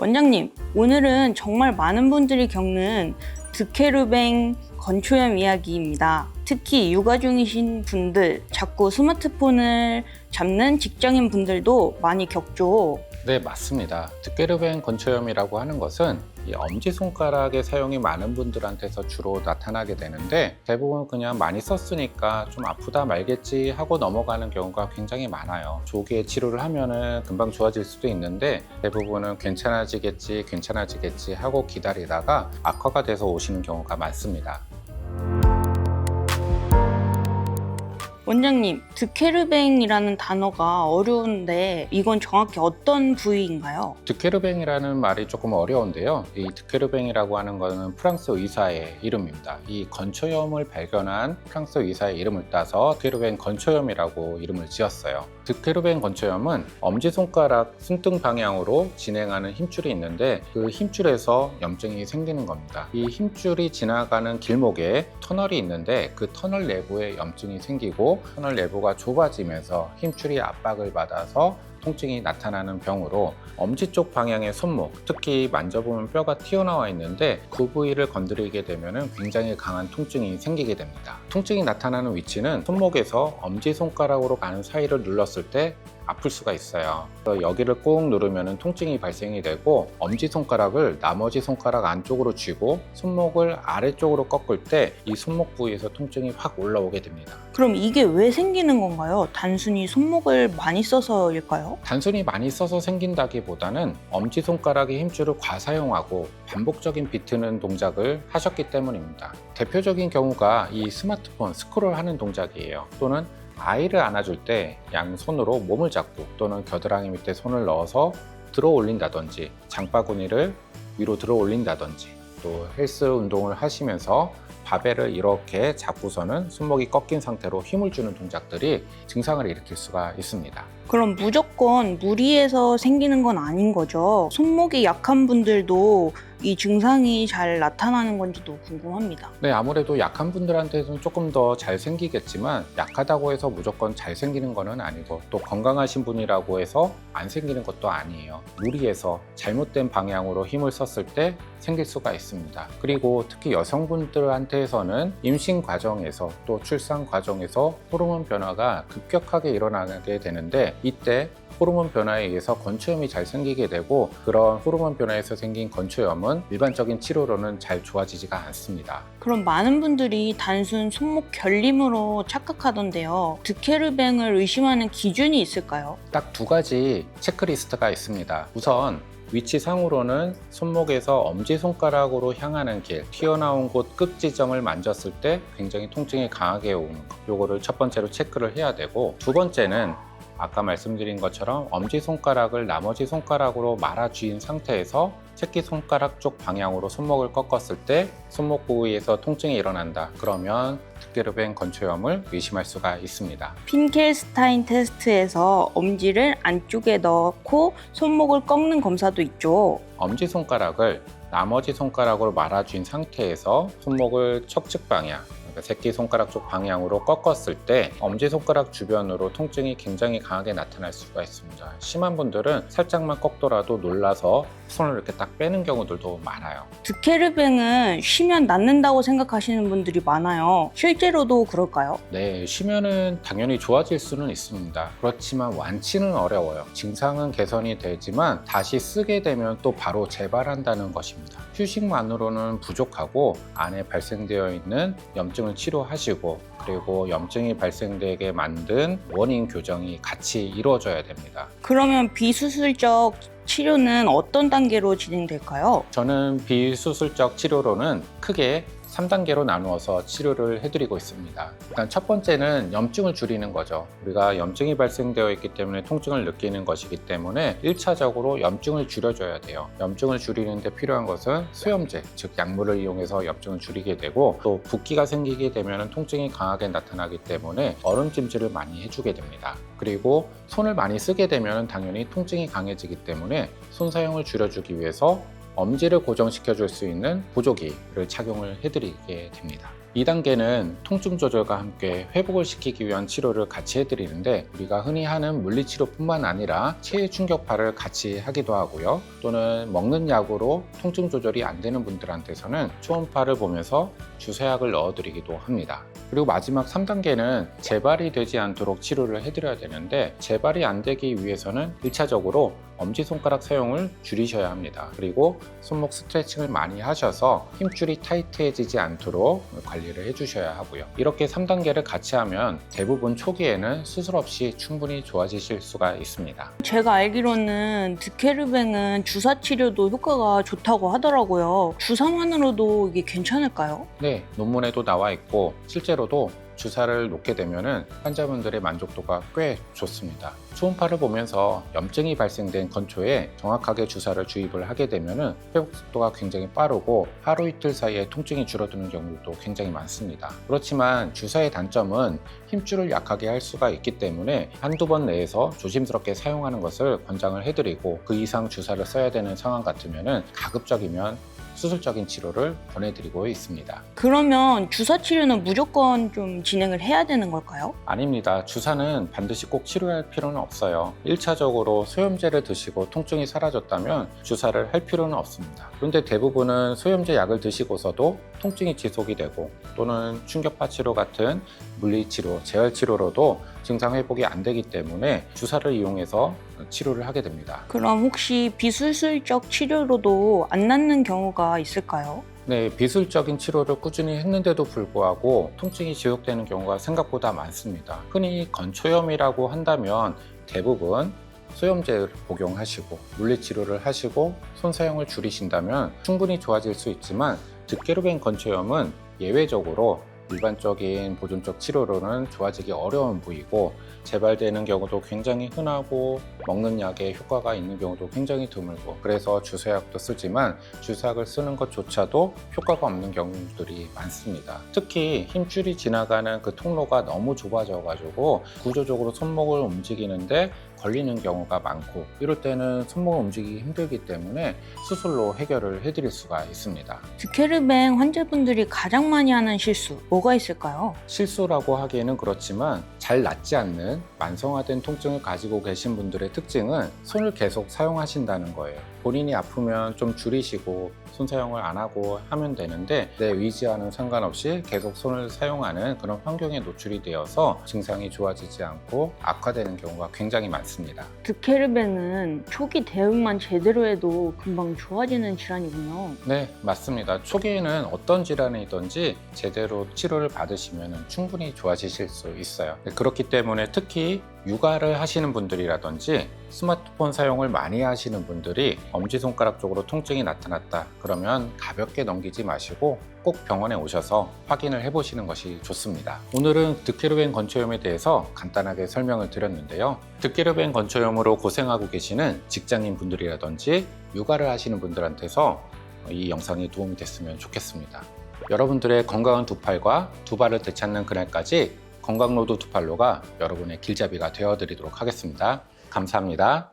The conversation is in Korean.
원장님, 오늘은 정말 많은 분들이 겪는 드케르뱅 건초염 이야기입니다. 특히 육아 중이신 분들, 자꾸 스마트폰을 잡는 직장인 분들도 많이 겪죠. 네, 맞습니다. 드케르뱅 건초염이라고 하는 것은 이 엄지손가락의 사용이 많은 분들한테서 주로 나타나게 되는데, 대부분 그냥 많이 썼으니까 좀 아프다 말겠지 하고 넘어가는 경우가 굉장히 많아요. 조기에 치료를 하면은 금방 좋아질 수도 있는데, 대부분은 괜찮아지겠지 하고 기다리다가 악화가 돼서 오시는 경우가 많습니다. 원장님, 드케르뱅이라는 단어가 어려운데 이건 정확히 어떤 부위인가요? 드케르뱅이라는 말이 조금 어려운데요. 이 드케르뱅이라고 하는 것은 프랑스 의사의 이름입니다. 이 건초염을 발견한 프랑스 의사의 이름을 따서 드케르뱅 건초염이라고 이름을 지었어요. 드케르뱅 건초염은 엄지손가락 손등 방향으로 진행하는 힘줄이 있는데, 그 힘줄에서 염증이 생기는 겁니다. 이 힘줄이 지나가는 길목에 터널이 있는데, 그 터널 내부에 염증이 생기고 터널 내부가 좁아지면서 힘줄이 압박을 받아서 통증이 나타나는 병으로, 엄지 쪽 방향의 손목, 특히 만져보면 뼈가 튀어나와 있는데 그 부위를 건드리게 되면 굉장히 강한 통증이 생기게 됩니다. 통증이 나타나는 위치는 손목에서 엄지손가락으로 가는 사이를 눌렀을 때 아플 수가 있어요. 그래서 여기를 꾹 누르면 통증이 발생이 되고, 엄지손가락을 나머지 손가락 안쪽으로 쥐고 손목을 아래쪽으로 꺾을 때 이 손목 부위에서 통증이 확 올라오게 됩니다. 그럼 이게 왜 생기는 건가요? 단순히 손목을 많이 써서일까요? 단순히 많이 써서 생긴다기보다는 엄지손가락의 힘줄을 과사용하고 반복적인 비트는 동작을 하셨기 때문입니다. 대표적인 경우가 이 스마트폰 스크롤하는 동작이에요. 또는 아이를 안아줄 때 양손으로 몸을 잡고, 또는 겨드랑이 밑에 손을 넣어서 들어 올린다든지, 장바구니를 위로 들어 올린다든지, 또 헬스 운동을 하시면서 바벨을 이렇게 잡고서는 손목이 꺾인 상태로 힘을 주는 동작들이 증상을 일으킬 수가 있습니다. 그럼 무조건 무리해서 생기는 건 아닌 거죠? 손목이 약한 분들도 이 증상이 잘 나타나는 건지도 궁금합니다. 네, 아무래도 약한 분들한테는 조금 더 잘 생기겠지만, 약하다고 해서 무조건 잘 생기는 것은 아니고, 또 건강하신 분이라고 해서 안 생기는 것도 아니에요. 무리해서 잘못된 방향으로 힘을 썼을 때 생길 수가 있습니다. 그리고 특히 여성분들한테서는 임신 과정에서 또 출산 과정에서 호르몬 변화가 급격하게 일어나게 되는데, 이때 호르몬 변화에 의해서 건초염이 잘 생기게 되고, 그런 호르몬 변화에서 생긴 건초염은 일반적인 치료로는 잘 좋아지지가 않습니다. 그럼 많은 분들이 단순 손목 결림으로 착각하던데요. 드케르뱅을 의심하는 기준이 있을까요? 딱 두 가지 체크리스트가 있습니다. 우선 위치상으로는 손목에서 엄지손가락으로 향하는 길, 튀어나온 곳 끝 지점을 만졌을 때 굉장히 통증이 강하게 오는 것, 요거를 첫 번째로 체크를 해야 되고, 두 번째는 아까 말씀드린 것처럼 엄지손가락을 나머지 손가락으로 말아 쥐인 상태에서 새끼손가락 쪽 방향으로 손목을 꺾었을 때 손목 부위에서 통증이 일어난다. 그러면 드케르뱅 건초염을 의심할 수가 있습니다. 핀켈스타인 테스트에서 엄지를 안쪽에 넣고 손목을 꺾는 검사도 있죠. 엄지손가락을 나머지 손가락으로 말아 쥐인 상태에서 손목을 척측 방향, 새끼손가락 쪽 방향으로 꺾었을 때 엄지손가락 주변으로 통증이 굉장히 강하게 나타날 수가 있습니다. 심한 분들은 살짝만 꺾더라도 놀라서 손을 이렇게 딱 빼는 경우들도 많아요. 드케르뱅은 쉬면 낫는다고 생각하시는 분들이 많아요. 실제로도 그럴까요? 네, 쉬면은 당연히 좋아질 수는 있습니다. 그렇지만 완치는 어려워요. 증상은 개선이 되지만 다시 쓰게 되면 또 바로 재발한다는 것입니다. 휴식만으로는 부족하고, 안에 발생되어 있는 염증을 치료하시고, 그리고 염증이 발생되게 만든 원인 교정이 같이 이루어져야 됩니다. 그러면 비수술적 치료는 어떤 단계로 진행될까요? 저는 비수술적 치료로는 크게 3단계로 나누어서 치료를 해드리고 있습니다. 일단 첫 번째는 염증을 줄이는 거죠. 우리가 염증이 발생되어 있기 때문에 통증을 느끼는 것이기 때문에 1차적으로 염증을 줄여줘야 돼요. 염증을 줄이는 데 필요한 것은 수염제, 즉 약물을 이용해서 염증을 줄이게 되고, 또 붓기가 생기게 되면 통증이 강하게 나타나기 때문에 얼음찜질을 많이 해주게 됩니다. 그리고 손을 많이 쓰게 되면 당연히 통증이 강해지기 때문에 손 사용을 줄여주기 위해서 엄지를 고정시켜 줄 수 있는 보조기를 착용을 해드리게 됩니다. 2단계는 통증 조절과 함께 회복을 시키기 위한 치료를 같이 해드리는데, 우리가 흔히 하는 물리치료뿐만 아니라 체외 충격파를 같이 하기도 하고요. 또는 먹는 약으로 통증 조절이 안 되는 분들한테서는 초음파를 보면서 주사약을 넣어드리기도 합니다. 그리고 마지막 3단계는 재발이 되지 않도록 치료를 해드려야 되는데, 재발이 안 되기 위해서는 1차적으로 엄지손가락 사용을 줄이셔야 합니다. 그리고 손목 스트레칭을 많이 하셔서 힘줄이 타이트해지지 않도록 관리를 해주셔야 하고요. 이렇게 3단계를 같이 하면 대부분 초기에는 수술 없이 충분히 좋아지실 수가 있습니다. 제가 알기로는 드케르뱅은 주사 치료도 효과가 좋다고 하더라고요. 주사만으로도 이게 괜찮을까요? 네, 논문에도 나와 있고 실제로도 주사를 놓게 되면 환자분들의 만족도가 꽤 좋습니다. 초음파를 보면서 염증이 발생된 건초에 정확하게 주사를 주입을 하게 되면 회복 속도가 굉장히 빠르고 하루 이틀 사이에 통증이 줄어드는 경우도 굉장히 많습니다. 그렇지만 주사의 단점은 힘줄을 약하게 할 수가 있기 때문에 한두 번 내에서 조심스럽게 사용하는 것을 권장을 해드리고, 그 이상 주사를 써야 되는 상황 같으면 가급적이면 수술적인 치료를 권해드리고 있습니다. 그러면 주사 치료는 무조건 좀 진행을 해야 되는 걸까요? 아닙니다. 주사는 반드시 꼭 치료할 필요는 없어요. 1차적으로 소염제를 드시고 통증이 사라졌다면 주사를 할 필요는 없습니다. 그런데 대부분은 소염제 약을 드시고서도 통증이 지속이 되고, 또는 충격파 치료 같은 물리치료, 재활치료로도 증상 회복이 안 되기 때문에 주사를 이용해서 치료를 하게 됩니다. 그럼 혹시 비수술적 치료로도 안 낫는 경우가 있을까요? 네, 비술적인 치료를 꾸준히 했는데도 불구하고 통증이 지속되는 경우가 생각보다 많습니다. 흔히 건초염이라고 한다면 대부분 소염제를 복용하시고 물리치료를 하시고 손 사용을 줄이신다면 충분히 좋아질 수 있지만, 드케르뱅 건초염은 예외적으로 일반적인 보존적 치료로는 좋아지기 어려운 부위고, 재발되는 경우도 굉장히 흔하고 먹는 약에 효과가 있는 경우도 굉장히 드물고, 그래서 주사약도 쓰지만 주사약을 쓰는 것조차도 효과가 없는 경우들이 많습니다. 특히 힘줄이 지나가는 그 통로가 너무 좁아져 가지고 구조적으로 손목을 움직이는데 걸리는 경우가 많고, 이럴 때는 손목을 움직이기 힘들기 때문에 수술로 해결을 해드릴 수가 있습니다. 드케르뱅 환자분들이 가장 많이 하는 실수 뭐가 있을까요? 실수라고 하기에는 그렇지만 잘 낫지 않는 만성화된 통증을 가지고 계신 분들의 특징은 손을 계속 사용하신다는 거예요. 본인이 아프면 좀 줄이시고 손 사용을 안 하고 하면 되는데, 내 의지와는 상관없이 계속 손을 사용하는 그런 환경에 노출이 되어서 증상이 좋아지지 않고 악화되는 경우가 굉장히 많습니다. 드케르뱅은 초기 대응만 제대로 해도 금방 좋아지는 질환이군요. 네, 맞습니다. 초기에는 어떤 질환이든지 제대로 치료를 받으시면 충분히 좋아지실 수 있어요. 그렇기 때문에 특히 육아를 하시는 분들이라든지 스마트폰 사용을 많이 하시는 분들이 엄지손가락 쪽으로 통증이 나타났다 그러면 가볍게 넘기지 마시고 꼭 병원에 오셔서 확인을 해보시는 것이 좋습니다. 오늘은 드케르뱅 건초염에 대해서 간단하게 설명을 드렸는데요. 드케르뱅 건초염으로 고생하고 계시는 직장인 분들이라든지 육아를 하시는 분들한테서 이 영상이 도움이 됐으면 좋겠습니다. 여러분들의 건강한 두 팔과 두 발을 되찾는 그날까지 건강로드 두 팔로가 여러분의 길잡이가 되어드리도록 하겠습니다. 감사합니다.